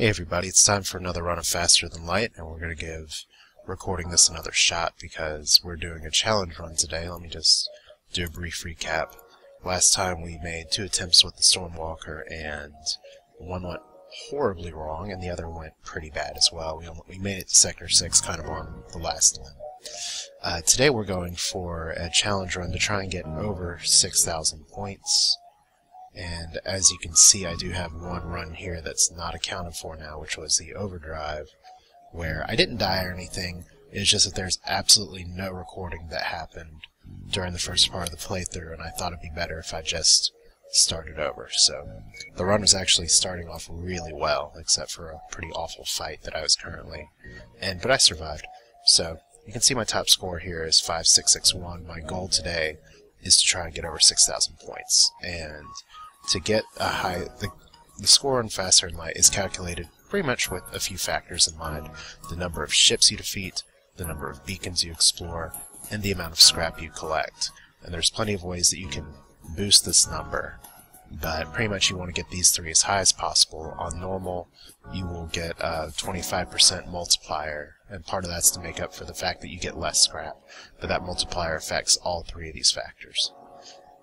Hey everybody, it's time for another run of Faster Than Light, and we're going to give recording this another shot because we're doing a challenge run today. Let me just do a brief recap. Last time we made 2 attempts with the Stormwalker, and one went horribly wrong, and the other went pretty bad as well. We made it to Sector 6 kind of on the last one. Today we're going for a challenge run to try and get over 6,000 points. And as you can see, I do have one run here that's not accounted for now, which was the overdrive, where I didn't die or anything. It's just that there's absolutely no recording that happened during the first part of the playthrough, and I thought it'd be better if I just started over. So the run was actually starting off really well, except for a pretty awful fight that I was currently in, but I survived. So you can see my top score here is 5661. My goal today is to try and get over 6,000 points, and to get a high, the score on Faster Than Light is calculated pretty much with a few factors in mind: the number of ships you defeat, the number of beacons you explore, and the amount of scrap you collect. And there's plenty of ways that you can boost this number, but pretty much you want to get these 3 as high as possible. On normal, you will get a 25% multiplier, and part of that's to make up for the fact that you get less scrap, but that multiplier affects all 3 of these factors.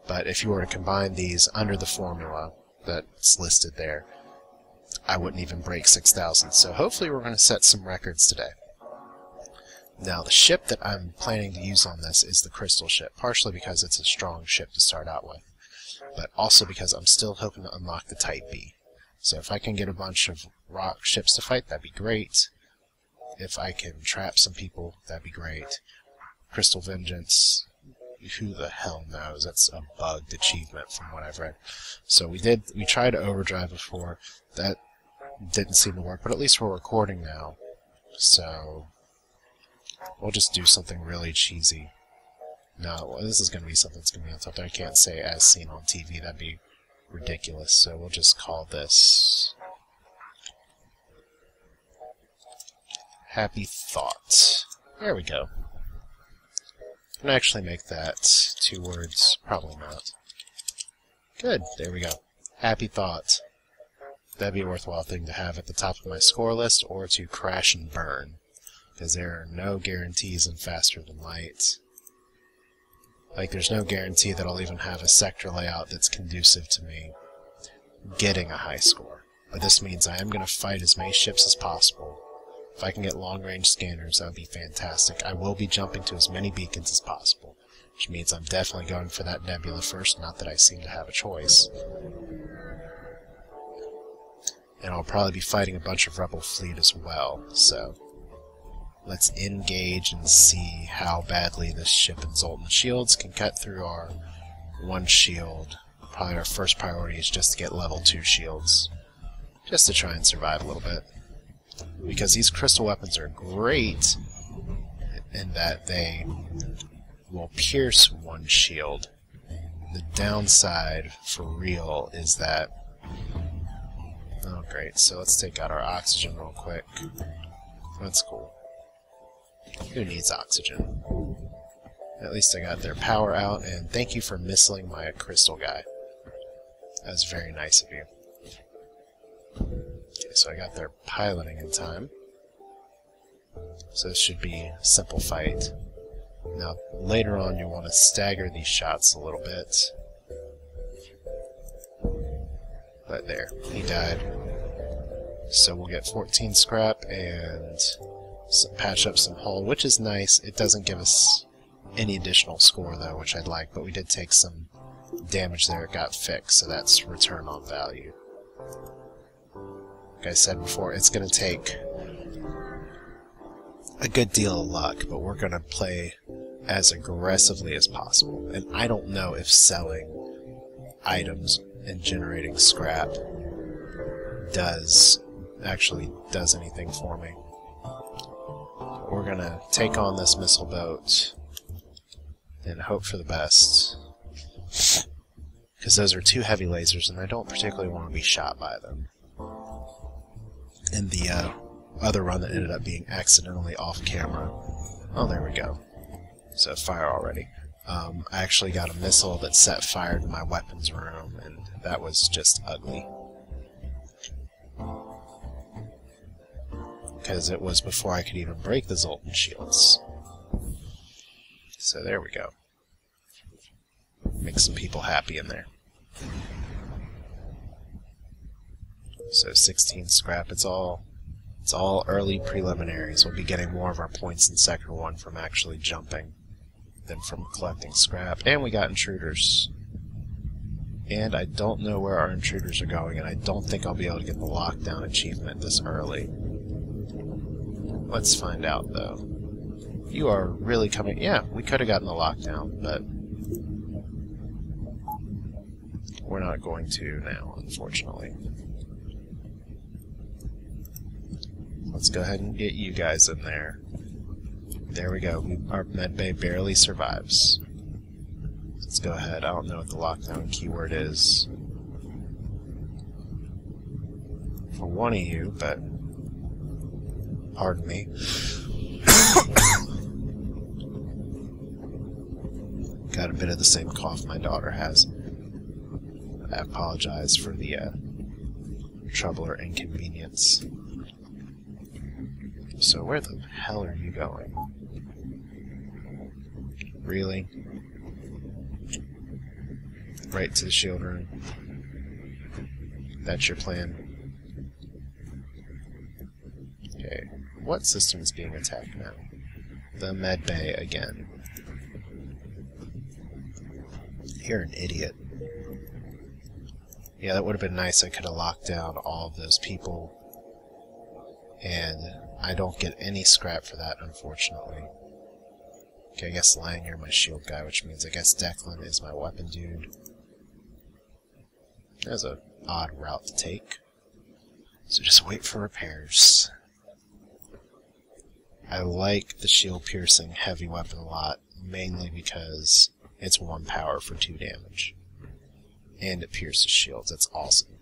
But if you were to combine these under the formula that's listed there, I wouldn't even break 6,000. So hopefully we're going to set some records today. Now the ship that I'm planning to use on this is the Crystal ship, partially because it's a strong ship to start out with, but also because I'm still hoping to unlock the Type B. So if I can get a bunch of rock ships to fight, that'd be great. If I can trap some people, that'd be great. Crystal Vengeance, who the hell knows? That's a bugged achievement from what I've read. So we tried overdrive before. That didn't seem to work, but at least we're recording now. So we'll just do something really cheesy. No, this is going to be something that's going to be on top there. I can't say as seen on TV. That'd be ridiculous. So we'll just call this Happy Thought. There we go. Can I actually make that 2 words? Probably not. Good, there we go. Happy Thought. That'd be a worthwhile thing to have at the top of my score list, or to crash and burn, because there are no guarantees in Faster Than Light. Like, there's no guarantee that I'll even have a sector layout that's conducive to me getting a high score. But this means I am going to fight as many ships as possible. If I can get long-range scanners, that would be fantastic. I will be jumping to as many beacons as possible, which means I'm definitely going for that nebula first, not that I seem to have a choice. And I'll probably be fighting a bunch of rebel fleet as well, so let's engage and see how badly this ship and Zoltan shields can cut through our 1 shield. Probably our first priority is just to get level 2 shields, just to try and survive a little bit. Because these crystal weapons are great in that they will pierce 1 shield. The downside, for real, is that... Oh, great. So let's take out our oxygen real quick. That's cool. Who needs oxygen? At least I got their power out, and thank you for missiling my crystal guy. That was very nice of you. Okay, so I got their piloting in time. So this should be a simple fight. Now, later on you'll want to stagger these shots a little bit. But there, he died. So we'll get 14 scrap and patch up some hull, which is nice. It doesn't give us any additional score though, which I'd like, but we did take some damage there. It got fixed, so that's return on value. Like I said before, it's going to take a good deal of luck, but we're going to play as aggressively as possible. And I don't know if selling items and generating scrap actually does anything for me. We're going to take on this missile boat and hope for the best, because those are 2 heavy lasers and I don't particularly want to be shot by them. In the other run that ended up being accidentally off camera. Oh, there we go. So fire already. I actually got a missile that set fire to my weapons room, and that was just ugly. because it was before I could even break the Zoltan shields. So there we go. Make some people happy in there. So 16 scrap. It's all early preliminaries. We'll be getting more of our points in Sector 1 from actually jumping than from collecting scrap. And we got intruders. And I don't know where our intruders are going, and I don't think I'll be able to get the lockdown achievement this early. Let's find out, though. You are really coming... Yeah, we could have gotten the lockdown, but we're not going to now, unfortunately. Let's go ahead and get you guys in there. There we go. Our medbay barely survives. Let's go ahead. I don't know what the lockdown keyword is for one of you, but pardon me. Got a bit of the same cough my daughter has. I apologize for the trouble or inconvenience. So where the hell are you going? Really? Right to the shield room? That's your plan? Okay. What system is being attacked now? The medbay again. You're an idiot. Yeah, that would have been nice. I could have locked down all of those people. And I don't get any scrap for that, unfortunately. Okay, I guess Lang, you're my shield guy, which means I guess Declan is my weapon dude. That's an odd route to take. So just wait for repairs. I like the shield-piercing heavy weapon a lot, mainly because it's 1 power for 2 damage. And it pierces shields. That's awesome.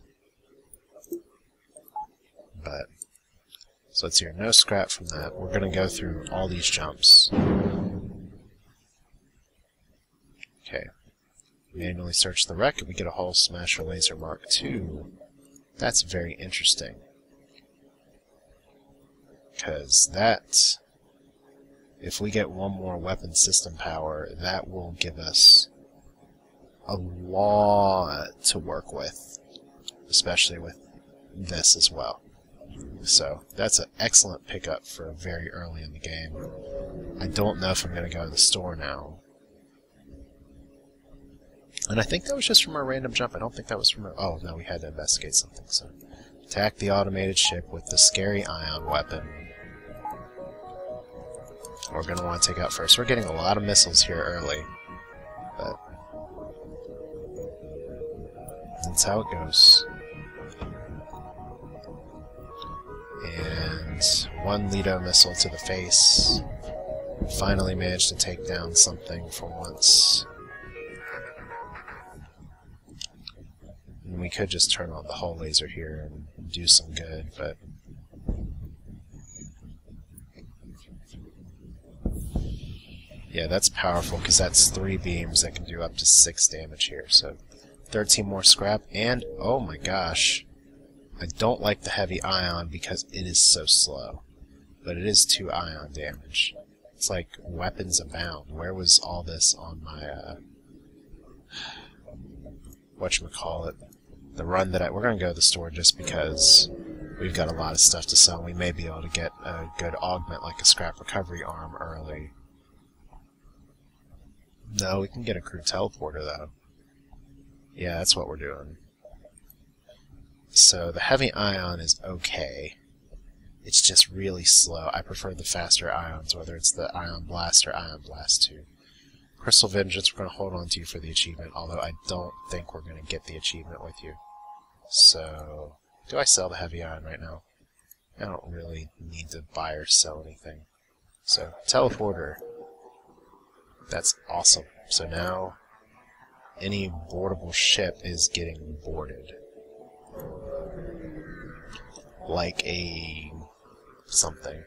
But so let's hear no scrap from that. We're going to go through all these jumps. Okay. Manually search the wreck and we get a Hull Smasher Laser Mark II. That's very interesting. Because that, if we get 1 more weapon system power, that will give us a lot to work with. Especially with this as well. So, that's an excellent pickup for very early in the game. I don't know if I'm going to go to the store now. And I think that was just from our random jump. I don't think that was from our... Oh, no, we had to investigate something. So, attack the automated ship with the scary ion weapon. We're going to want to take out first. We're getting a lot of missiles here early. But that's how it goes. And 1 Lido missile to the face. Finally managed to take down something for once. And we could just turn on the hull laser here and do some good, but yeah, that's powerful because that's 3 beams that can do up to 6 damage here. So 13 more scrap, and oh my gosh, I don't like the heavy ion because it is so slow. But it is 2 ion damage. It's like weapons abound. Where was all this on my, whatchamacallit? The run that we're going to go to the store just because we've got a lot of stuff to sell. We may be able to get a good augment like a scrap recovery arm early. No, we can get a crew teleporter though. Yeah, that's what we're doing. So the heavy ion is okay. It's just really slow. I prefer the faster ions, whether it's the Ion Blast or Ion Blast 2. Crystal Vengeance, we're going to hold on to you for the achievement, although I don't think we're going to get the achievement with you. So, do I sell the heavy ion right now? I don't really need to buy or sell anything. So, teleporter. That's awesome. So now, any boardable ship is getting boarded. Like a something.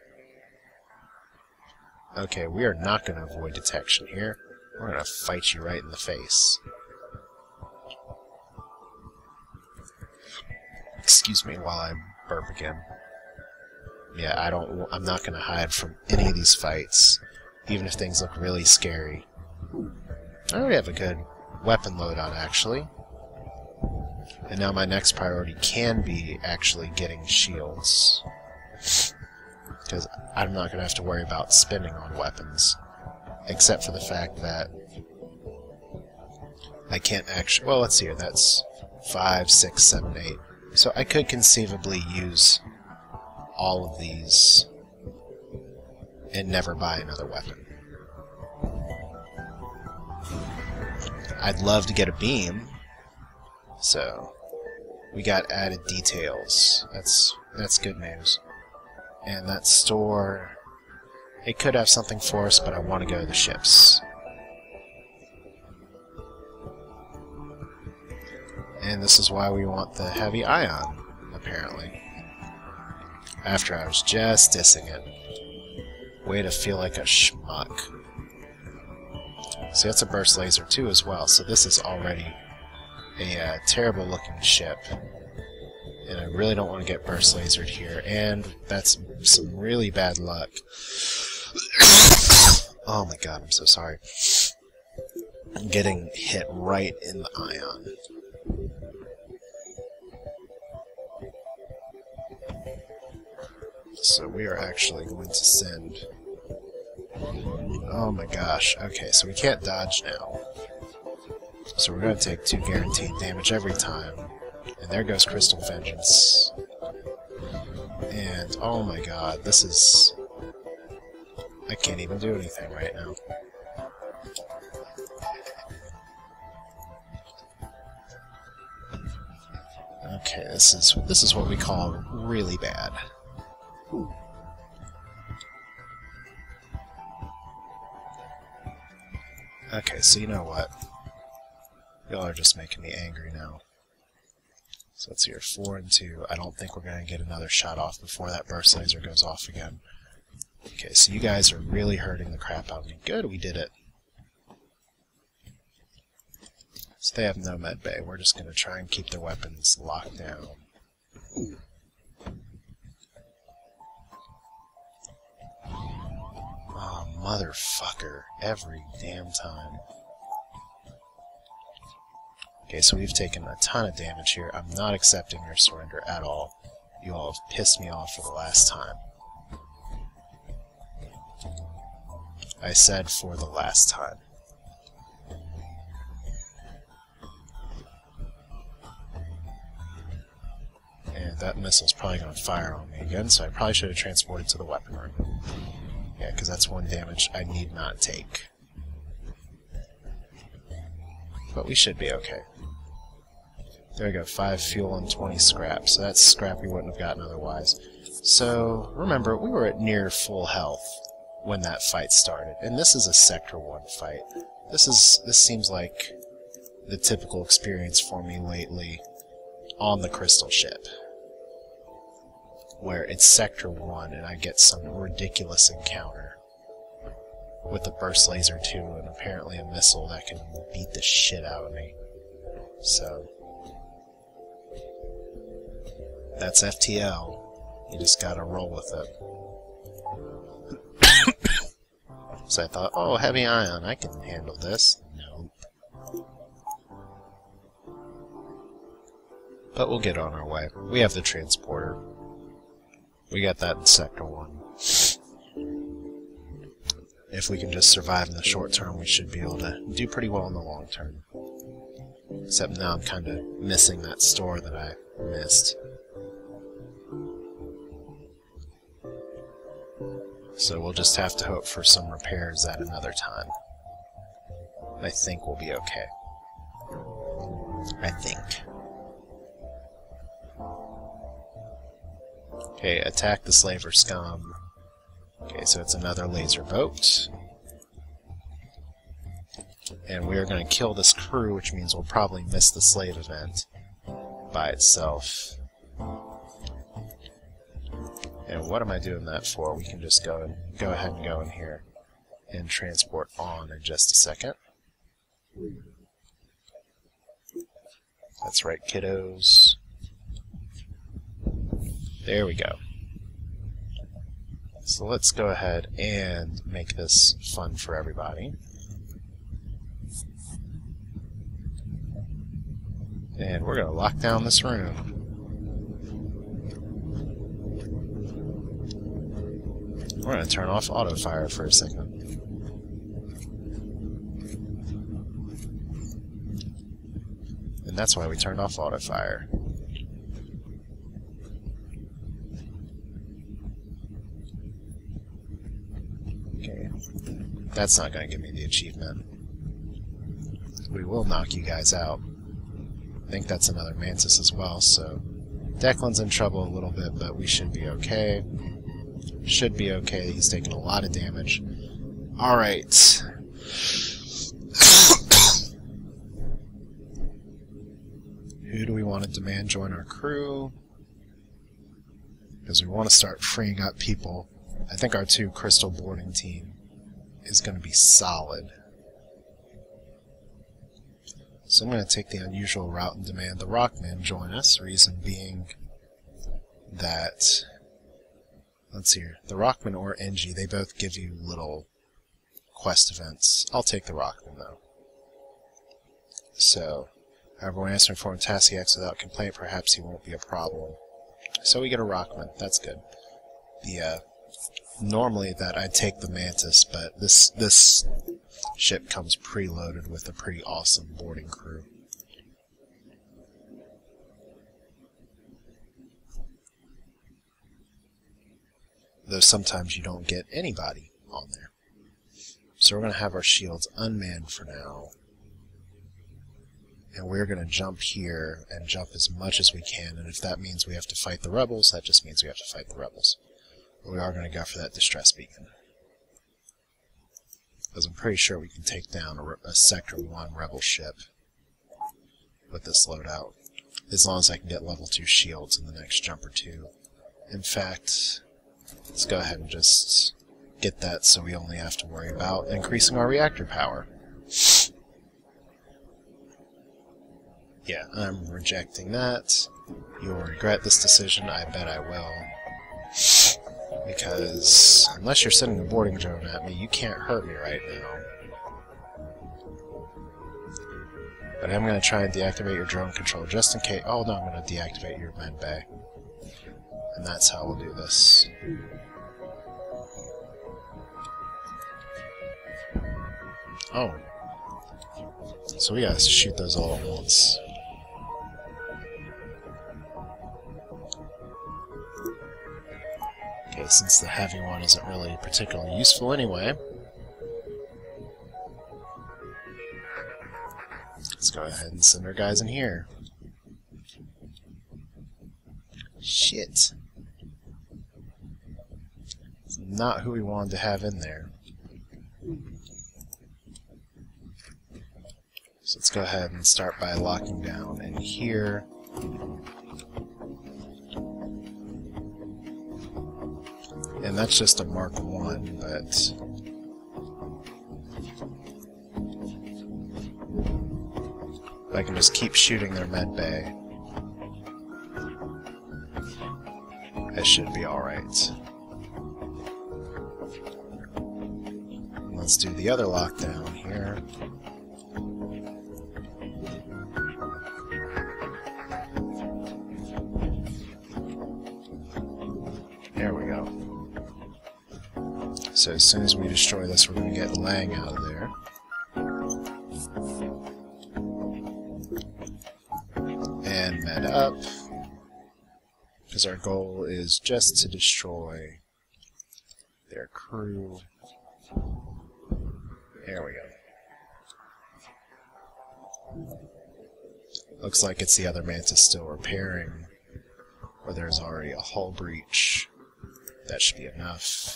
Okay, we are not going to avoid detection here. We're going to fight you right in the face. Excuse me while I burp again. Yeah, I'm not going to hide from any of these fights, even if things look really scary. I already have a good weapon loadout, actually. And now my next priority can be actually getting shields. Because I'm not going to have to worry about spending on weapons. Except for the fact that I can't actually... Well, let's see here. That's 5, 6, 7, 8. So I could conceivably use all of these and never buy another weapon. I'd love to get a beam. So we got added details. That's good news. And that store, it could have something for us, but I want to go to the ships. And this is why we want the heavy ion, apparently. After I was just dissing it. Way to feel like a schmuck. See, that's a burst laser too as well, so this is already a terrible looking ship. And I really don't want to get burst lasered here, and that's some really bad luck. Oh my god, I'm so sorry. I'm getting hit right in the ion. So we are actually going to send... Oh my gosh, okay, so we can't dodge now. So we're going to take 2 guaranteed damage every time. And there goes Crystal Vengeance. And, oh my god, this is... I can't even do anything right now. Okay, this is what we call really bad. Okay, so you know what? Y'all are just making me angry now. So let's see here, 4 and 2. I don't think we're going to get another shot off before that burst laser goes off again. Okay, so you guys are really hurting the crap out of me. Good, we did it. So they have no med bay. We're just going to try and keep their weapons locked down. Oh, motherfucker. Every damn time. Okay, so we've taken a ton of damage here. I'm not accepting your surrender at all. You all have pissed me off for the last time. I said for the last time. And that missile's probably going to fire on me again, so I probably should have transported to the weapon room. Yeah, because that's 1 damage I need not take. But we should be okay. There we go, 5 fuel and 20 scrap. So that's scrap we wouldn't have gotten otherwise. So, remember, we were at near full health when that fight started. And this is a Sector 1 fight. This seems like the typical experience for me lately on the Crystal ship. Where it's Sector 1 and I get some ridiculous encounter. With a burst laser too, and apparently a missile that can beat the shit out of me. So... that's FTL. You just gotta roll with it. So I thought, oh, heavy ion, I can handle this. Nope. But we'll get on our way. We have the transporter. We got that in Sector 1. If we can just survive in the short term, we should be able to do pretty well in the long term. Except now I'm kind of missing that store that I missed. So we'll just have to hope for some repairs at another time. I think we'll be okay. I think. Okay, attack the slaver scum. Okay, so it's another laser boat. And we are going to kill this crew, which means we'll probably miss the slave event by itself. And what am I doing that for? We can just go ahead and go in here and transport on in just a second. That's right, kiddos. There we go. So let's go ahead and make this fun for everybody. And we're going to lock down this room. We're going to turn off auto fire for a second. And that's why we turned off auto fire. Okay, that's not going to give me the achievement. We will knock you guys out. I think that's another Mantis as well, so Declan's in trouble a little bit, but we should be okay. Should be okay. He's taking a lot of damage. Alright. Who do we want to demand join our crew? Because we want to start freeing up people. I think our 2 crystal boarding team is going to be solid. So I'm going to take the unusual route and demand the Rockmen join us. Reason being that, let's see here, the Rockmen or NG, they both give you little quest events. I'll take the Rockmen though. So, however, when answering for Task X without complaint, perhaps he won't be a problem. So we get a Rockman. That's good. The normally that I'd take the Mantis, but this ship comes preloaded with a pretty awesome boarding crew. Though sometimes you don't get anybody on there. So we're going to have our shields unmanned for now. And we're going to jump here and jump as much as we can, and if that means we have to fight the rebels, that just means we have to fight the rebels. But we are going to go for that distress beacon. Because I'm pretty sure we can take down a Sector 1 rebel ship with this loadout. As long as I can get level 2 shields in the next jump or 2. In fact, let's go ahead and just get that so we only have to worry about increasing our reactor power. Yeah, I'm rejecting that. You'll regret this decision, I bet I will. Because, unless you're sending a boarding drone at me, you can't hurt me right now. But I'm going to try and deactivate your drone control just in case. Oh no, I'm going to deactivate your med bay. And that's how we'll do this. Oh. So we gotta shoot those all at once. Okay, since the heavy one isn't really particularly useful anyway, let's go ahead and send our guys in here. Shit. It's not who we wanted to have in there. So let's go ahead and start by locking down in here. And that's just a Mark 1, but if I can just keep shooting their med bay, it should be alright. Let's do the other lockdown here. There we go. So as soon as we destroy this, we're going to get Lang out of there. And med up. Because our goal is just to destroy their crew. There we go. Looks like it's the other Mantis still repairing. Or there's already a hull breach. That should be enough.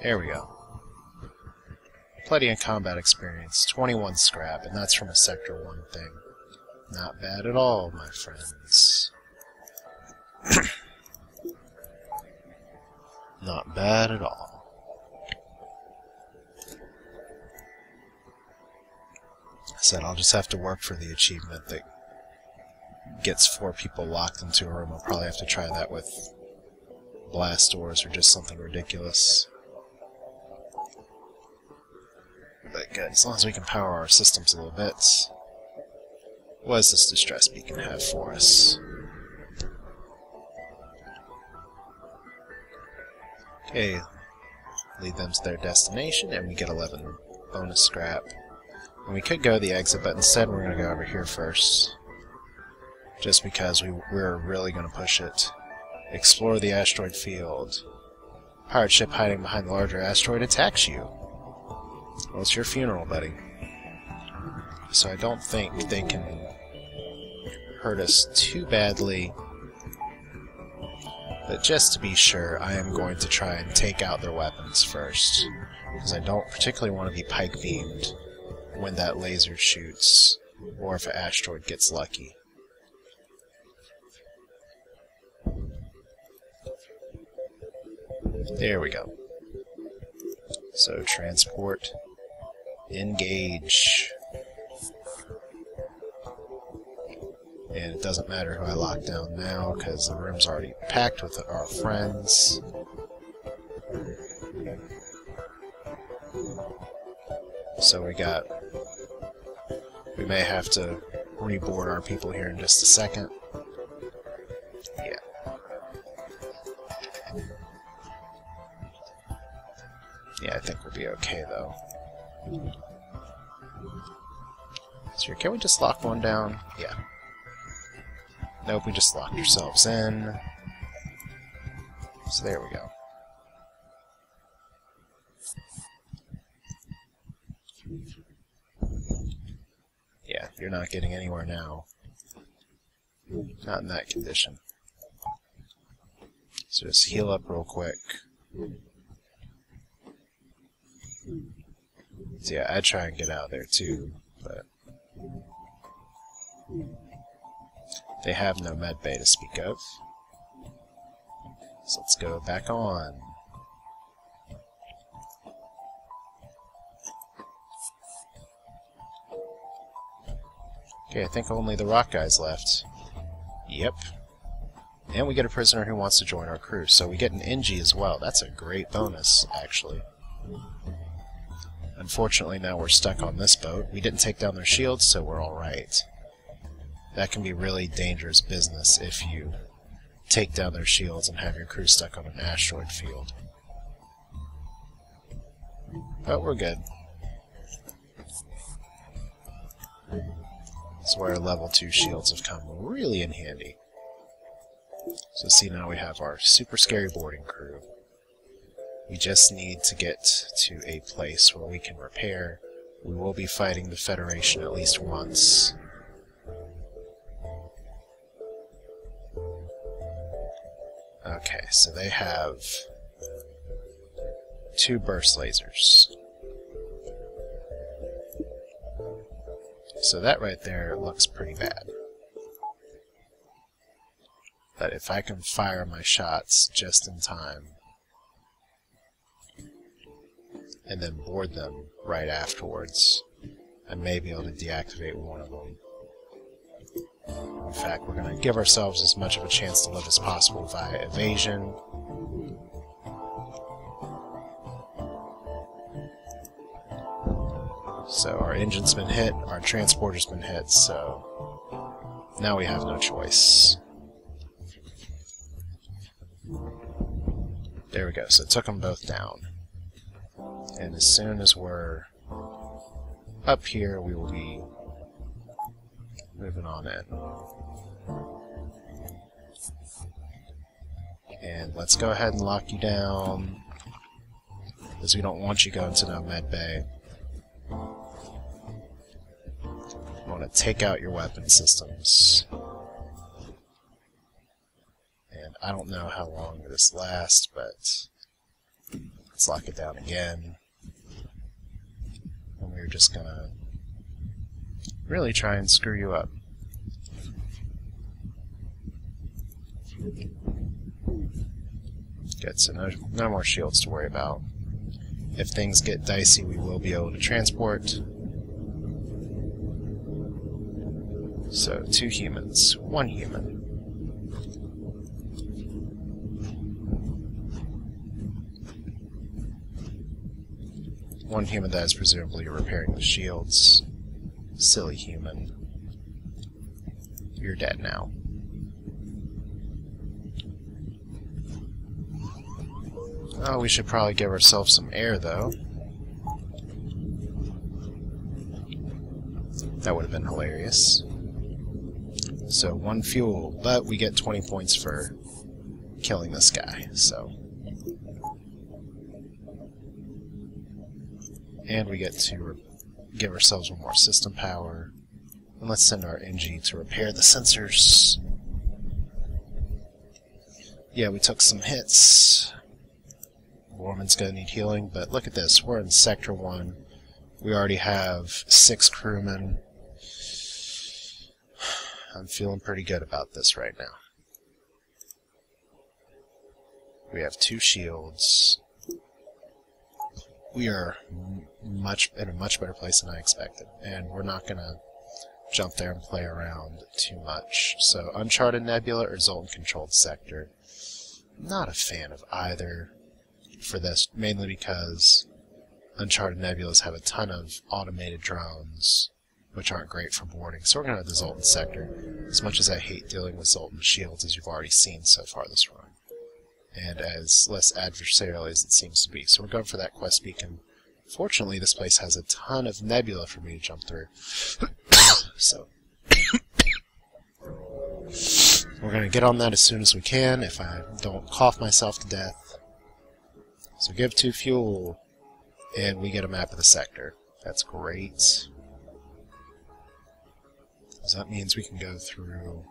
There we go. Plenty of combat experience. 21 scrap, and that's from a Sector 1 thing. Not bad at all, my friends. Not bad at all. I said I'll just have to work for the achievement that gets 4 people locked into a room. I'll probably have to try that with blast doors or just something ridiculous. But good, as long as we can power our systems a little bit. What does this distress beacon have for us? Okay, lead them to their destination, and we get 11 bonus scrap. And we could go the exit, but instead we're going to go over here first. Just because we're really going to push it. Explore the asteroid field. Pirate ship hiding behind the larger asteroid attacks you. Well, it's your funeral, buddy. So I don't think they can hurt us too badly. But just to be sure, I am going to try and take out their weapons first. Because I don't particularly want to be pike beamed when that laser shoots, or if an asteroid gets lucky. There we go. So, transport, engage. And it doesn't matter who I lock down now, because the room's already packed with our friends. So we may have to reboard our people here in just a second. Yeah. Yeah, I think we'll be okay, though. So can we just lock one down? Yeah. Nope, we just locked ourselves in. So there we go. Yeah, you're not getting anywhere now. Not in that condition. So just heal up real quick. So yeah, I'd try and get out of there too, but they have no med bay to speak of. So let's go back on. Okay, I think only the rock guys left. Yep. And we get a prisoner who wants to join our crew, so we get an NG as well. That's a great bonus, actually. Unfortunately, now we're stuck on this boat. We didn't take down their shields, so we're alright. That can be really dangerous business if you take down their shields and have your crew stuck on an asteroid field. But we're good. That's where level 2 shields have come really in handy. So see, now we have our super scary boarding crew. We just need to get to a place where we can repair. We will be fighting the Federation at least once. Okay, so they have 2 burst lasers. So that right there looks pretty bad. But if I can fire my shots just in time, and then board them right afterwards, I may be able to deactivate one of them. In fact, we're going to give ourselves as much of a chance to live as possible via evasion. So our engine's been hit, our transporter's been hit, so now we have no choice. There we go, so it took them both down. And as soon as we're up here, we will be moving on in. And let's go ahead and lock you down, because we don't want you going to no med bay. We want to take out your weapon systems. And I don't know how long this lasts, but let's lock it down again. And we're just gonna really try and screw you up. Good, so no more shields to worry about. If things get dicey, we will be able to transport. So 2 humans, 1 human. One human that is presumably repairing the shields. Silly human. You're dead now. Oh, we should probably give ourselves some air, though. That would have been hilarious. So 1 fuel, but we get 20 points for killing this guy, so. And we get to give ourselves 1 more system power. And let's send our NG to repair the sensors. Yeah, we took some hits. Warman's gonna need healing, but look at this. We're in Sector 1. We already have 6 crewmen. I'm feeling pretty good about this right now. We have 2 shields. We are in a much better place than I expected, and we're not gonna jump there and play around too much. So Uncharted Nebula or Zoltan controlled sector. Not a fan of either for this, mainly because Uncharted Nebulas have a ton of automated drones, which aren't great for boarding. So we're going to have the Zoltan sector, as much as I hate dealing with Zoltan shields, as you've already seen so far this run, and as less adversarial as it seems to be. So we're going for that quest beacon. Fortunately, this place has a ton of nebula for me to jump through. So we're going to get on that as soon as we can, if I don't cough myself to death. So give 2 fuel, and we get a map of the sector. That's great. So that means we can go through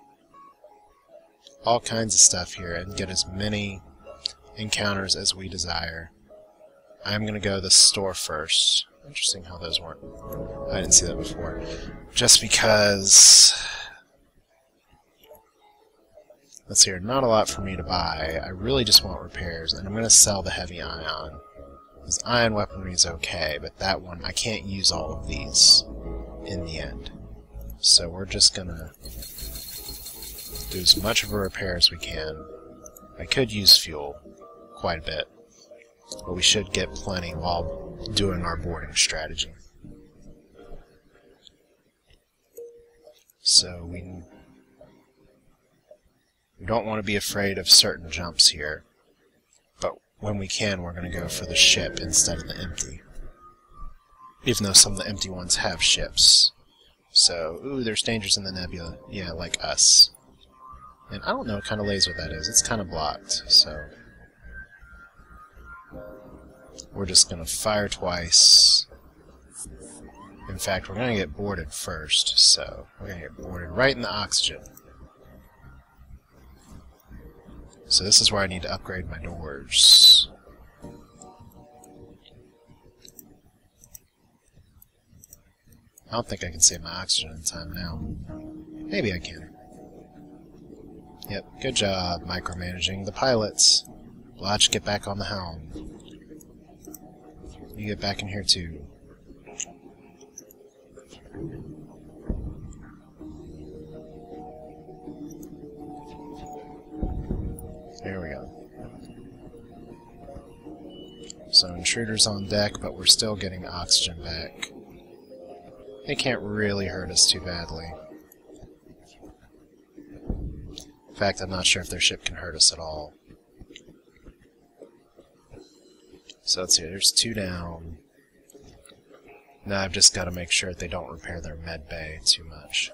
all kinds of stuff here and get as many encounters as we desire. I'm going to go to the store first. Interesting how those weren't. I didn't see that before. Just because... Let's see here, not a lot for me to buy. I really just want repairs, and I'm going to sell the heavy ion. Because ion weaponry is okay, but that one, I can't use all of these in the end. So we're just going to do as much of a repair as we can. I could use fuel quite a bit, but we should get plenty while doing our boarding strategy. So we don't want to be afraid of certain jumps here, but when we can, we're going to go for the ship instead of the empty. Even though some of the empty ones have ships. So, ooh, there's dangers in the nebula. Yeah, like us. And I don't know what kind of laser that is. It's kind of blocked, so... We're just going to fire twice. In fact, we're going to get boarded first, so we're going to get boarded right in the oxygen. So this is where I need to upgrade my doors. I don't think I can save my oxygen in time now. Maybe I can. Yep, good job micromanaging the pilots. Blotch, get back on the helm. You get back in here too. There we go. So intruders on deck, but we're still getting oxygen back. They can't really hurt us too badly. In fact, I'm not sure if their ship can hurt us at all. So let's see, there's 2 down. Now I've just got to make sure that they don't repair their med bay too much.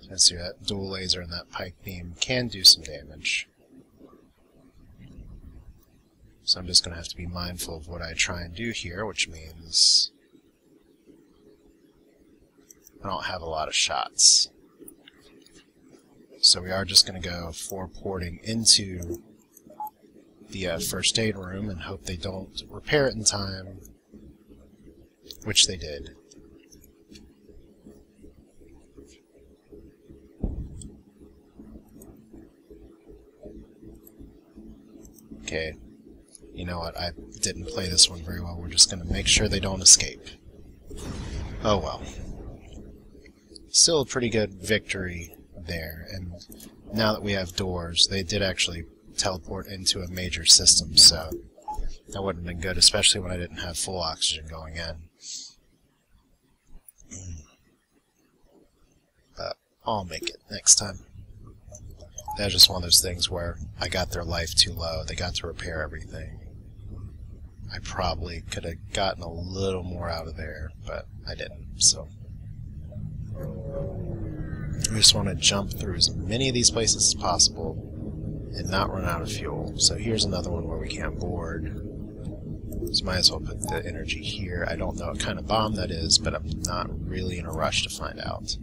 Let's see, that dual laser and that pike beam can do some damage. So I'm just going to have to be mindful of what I try and do here, which means I don't have a lot of shots. So we are just going to go for porting into the first aid room and hope they don't repair it in time, which they did. Okay. You know what, I didn't play this one very well. We're just going to make sure they don't escape. Oh well. Still a pretty good victory there, and now that we have doors, they did actually teleport into a major system, so that wouldn't have been good, especially when I didn't have full oxygen going in. But I'll make it next time. That's just one of those things where I got their life too low. They got to repair everything. I probably could have gotten a little more out of there, but I didn't, so. We just want to jump through as many of these places as possible and not run out of fuel. So here's another one where we can't board. So might as well put the energy here. I don't know what kind of bomb that is, but I'm not really in a rush to find out.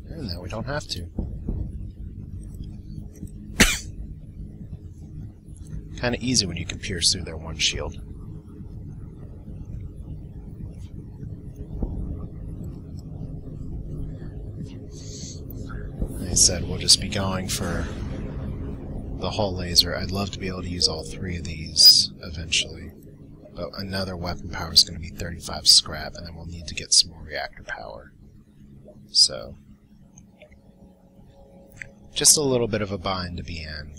And now we don't have to. Kind of easy when you can pierce through their one shield. Like I said, we'll just be going for the hull laser. I'd love to be able to use all three of these eventually. But another weapon power is going to be 35 scrap, and then we'll need to get some more reactor power. So, just a little bit of a bind to be in.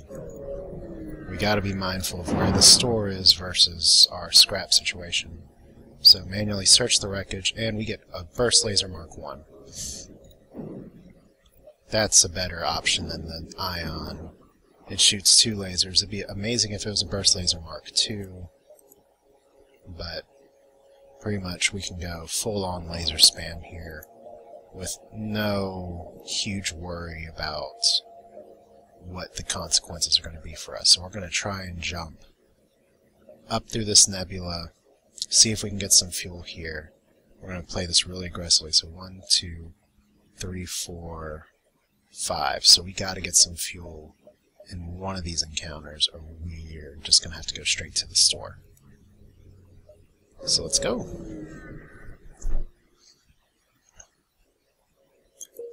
We gotta be mindful of where the store is versus our scrap situation. So manually search the wreckage, and we get a Burst Laser Mark 1. That's a better option than the Ion. It shoots 2 lasers. It'd be amazing if it was a Burst Laser Mark 2, but pretty much we can go full-on laser spam here with no huge worry about what the consequences are going to be for us. So we're going to try and jump up through this nebula, see if we can get some fuel here. We're going to play this really aggressively. So 1, 2, 3, 4, 5. So we got to get some fuel in one of these encounters, or we're just going to have to go straight to the store. So let's go.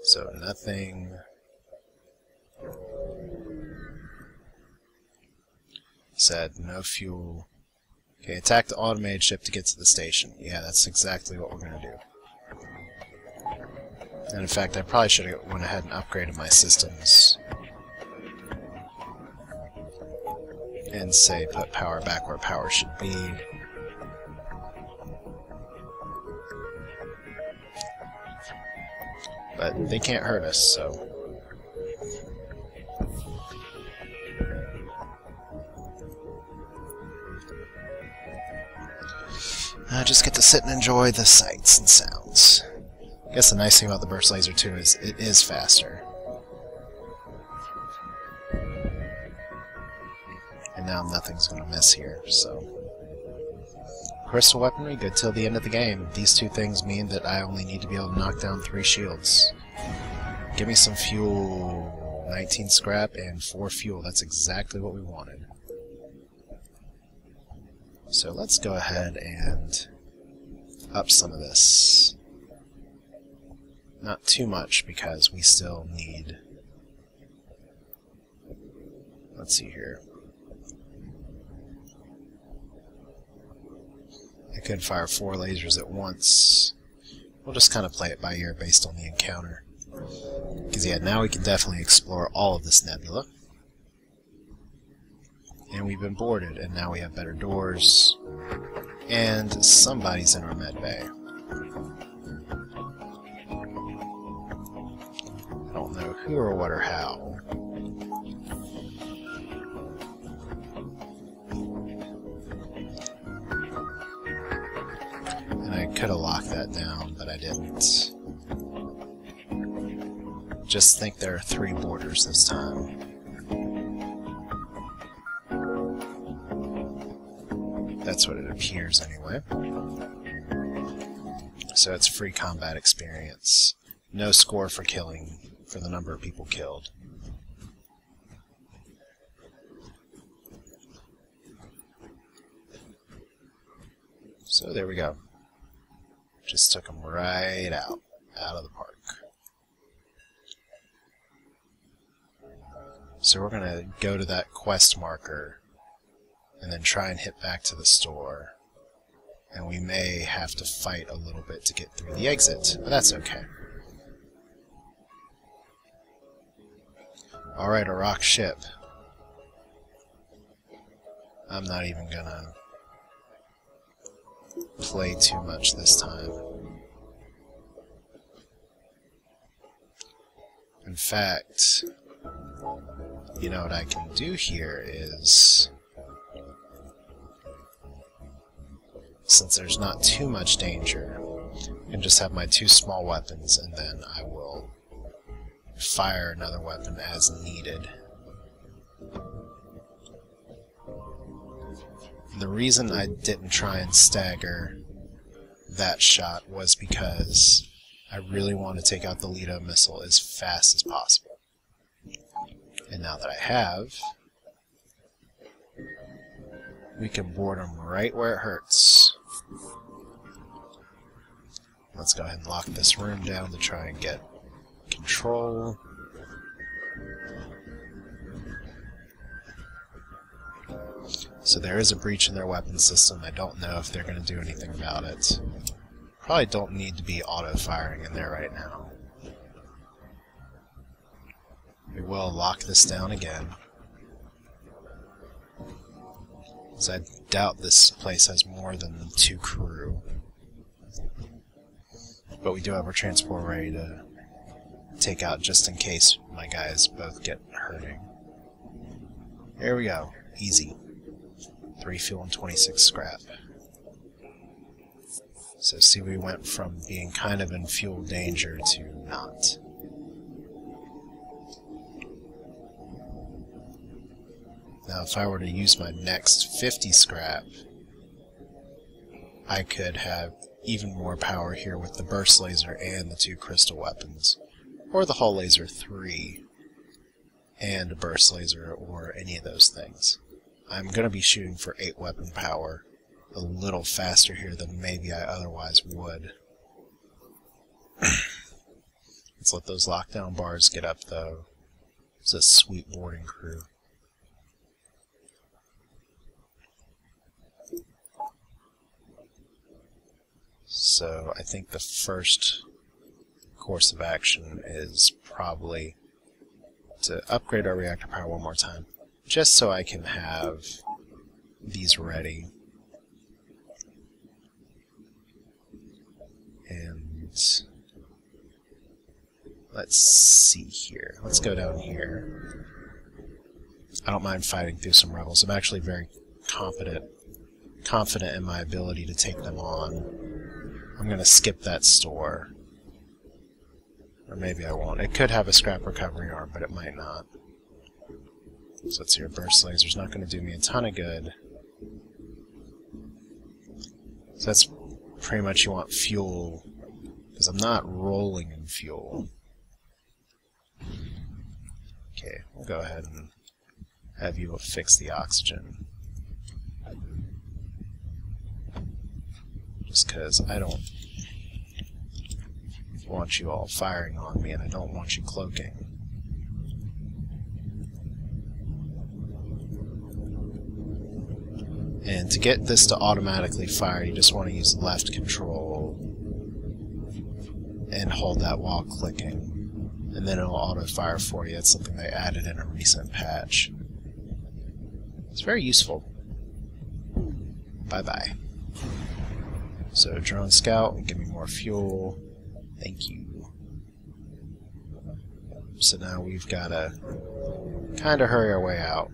So nothing. Said no fuel. Okay, attack the automated ship to get to the station. Yeah, that's exactly what we're going to do. And in fact, I probably should have went ahead and upgraded my systems. And say put power back where power should be. But they can't hurt us, so. I just get to sit and enjoy the sights and sounds. I guess the nice thing about the Burst Laser too is it is faster. And now nothing's going to miss here, so. Crystal weaponry, good till the end of the game. These two things mean that I only need to be able to knock down 3 shields. Give me some fuel. 19 scrap and 4 fuel. That's exactly what we wanted. So let's go ahead and up some of this. Not too much, because we still need... Let's see here. I could fire 4 lasers at once. We'll just kind of play it by ear based on the encounter. Because yeah, now we can definitely explore all of this nebula. And we've been boarded, and now we have better doors. And somebody's in our med bay. I don't know who or what or how. And I could have locked that down, but I didn't. Just think there are 3 boarders this time. That's what it appears anyway. So it's free combat experience. No score for killing, for the number of people killed. So there we go. Just took them right out of the park. So we're going to go to that quest marker and then try and hit back to the store. And we may have to fight a little bit to get through the exit, but that's okay. Alright, a rock ship. I'm not even gonna play too much this time. In fact, you know what I can do here is, since there's not too much danger, I can just have my 2 small weapons and then I will fire another weapon as needed. The reason I didn't try and stagger that shot was because I really want to take out the Lido missile as fast as possible. And now that I have, we can board them right where it hurts. Let's go ahead and lock this room down to try and get control. So there is a breach in their weapon system. I don't know if they're going to do anything about it. Probably don't need to be auto-firing in there right now. We will lock this down again, because I doubt this place has more than 2 crew. But we do have our transport ready to take out just in case my guys both get hurting. There we go. Easy. 3 fuel and 26 scrap. So see, we went from being kind of in fuel danger to not. Now if I were to use my next 50 scrap, I could have even more power here with the burst laser and the 2 crystal weapons. Or the hull laser 3 and a burst laser, or any of those things. I'm going to be shooting for 8 weapon power, a little faster here than maybe I otherwise would. Let's let those lockdown bars get up though. It's a sweet boarding crew. So I think the first course of action is probably to upgrade our reactor power one more time, just so I can have these ready. And let's see here. Let's go down here. I don't mind fighting through some rebels. I'm actually very confident in my ability to take them on. I'm going to skip that store. Or maybe I won't. It could have a scrap recovery arm, but it might not. So let's see, your burst laser's not going to do me a ton of good. So that's pretty much, you want fuel, because I'm not rolling in fuel. Okay, we'll go ahead and have you fix the oxygen. Just because I don't want you all firing on me, and I don't want you cloaking. And to get this to automatically fire, you just want to use left control and hold that while clicking, and then it'll auto-fire for you. It's something they added in a recent patch. It's very useful. Bye-bye. So, drone scout, give me more fuel. Thank you. So now we've got to kind of hurry our way out.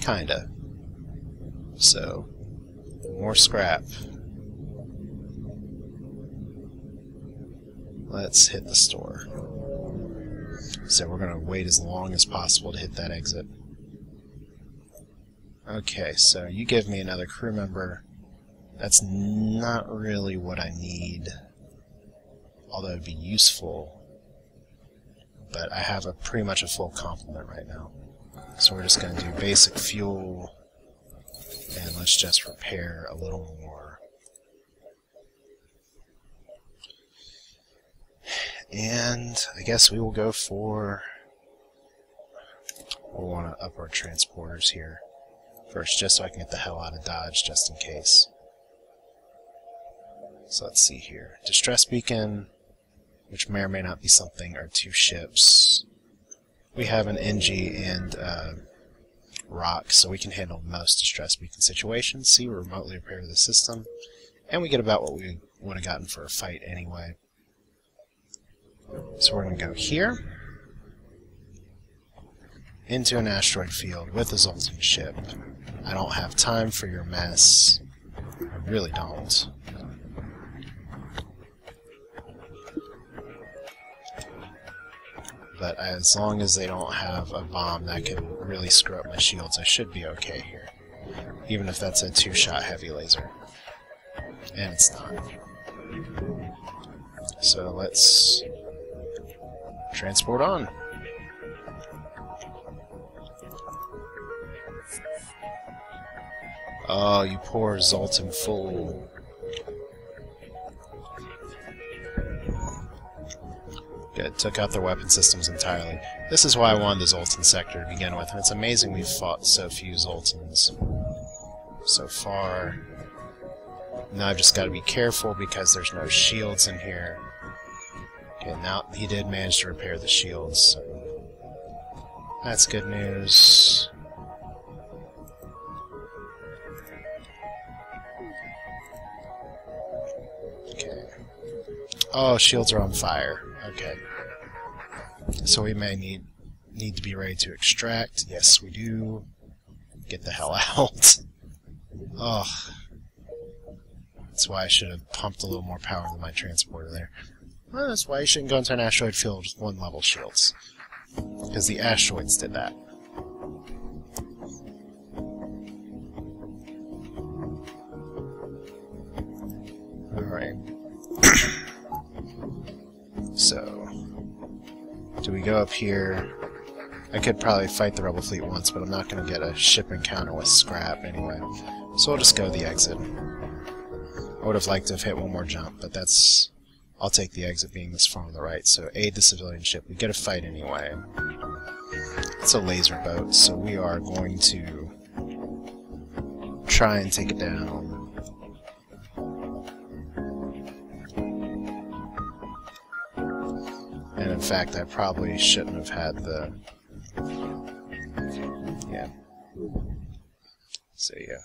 Kinda. So, more scrap. Let's hit the store. So we're going to wait as long as possible to hit that exit. Okay, so you give me another crew member. That's not really what I need, although it'd be useful. But I have pretty much a full complement right now. So we're just going to do basic fuel, and let's just repair a little more. And I guess we will go for we'll want to up our transporters here first, just so I can get the hell out of Dodge, just in case. So let's see here. Distress beacon, which may or may not be something, are 2 ships. We have an NG and rock, so we can handle most distress beacon situations. See, we remotely repair the system, and we get about what we would have gotten for a fight anyway. So we're going to go here, into an asteroid field with a Zoltan ship. I don't have time for your mess. I really don't. But as long as they don't have a bomb that can really screw up my shields, I should be okay here. Even if that's a 2-shot heavy laser. And it's not. So let's transport on. Oh, you poor Zoltan fool. Good, took out their weapon systems entirely. This is why I wanted the Zoltan sector to begin with, and it's amazing we've fought so few Zoltans so far. Now I've just got to be careful because there's no shields in here. Okay, now he did manage to repair the shields, so that's good news. Okay. Oh, shields are on fire. Okay. So we may need to be ready to extract. Yes, we do. Get the hell out. Oh. That's why I should have pumped a little more power into my transporter there. Well, that's why you shouldn't go into an asteroid field with 1-level shields. Because the asteroids did that. Alright. So, do we go up here? I could probably fight the Rebel fleet once, but I'm not going to get a ship encounter with scrap anyway. So we'll just go the exit. I would have liked to have hit one more jump, but that's... I'll take the exit being this far on the right. So aid the civilian ship. We get a fight anyway. It's a laser boat, so we are going to try and take it down. And in fact, I probably shouldn't have had the... Yeah. So yeah.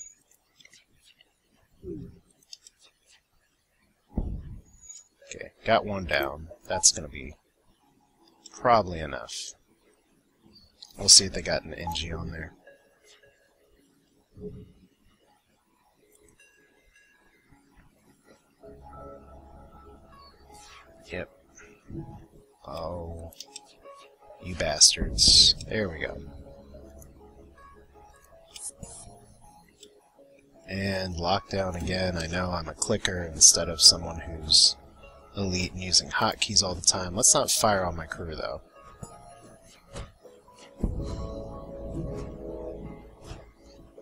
Okay, got one down. That's gonna be probably enough. We'll see if they got an NG on there. Yep. Oh, you bastards. There we go. And lockdown again. I know I'm a clicker instead of someone who's elite and using hotkeys all the time. Let's not fire on my crew, though.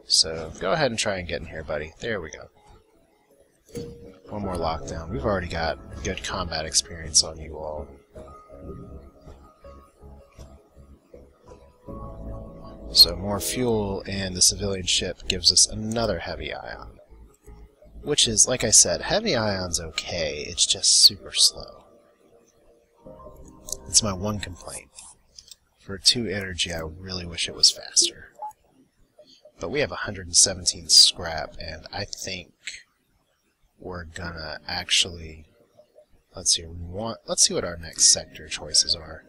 So, go ahead and try and get in here, buddy. There we go. One more lockdown. We've already got good combat experience on you all. So more fuel and the civilian ship gives us another heavy ion. Which is, like I said, heavy ion's okay, it's just super slow. It's my one complaint. For 2 energy, I really wish it was faster. But we have 117 scrap, and I think we're gonna actually... Let's see what our next sector choices are.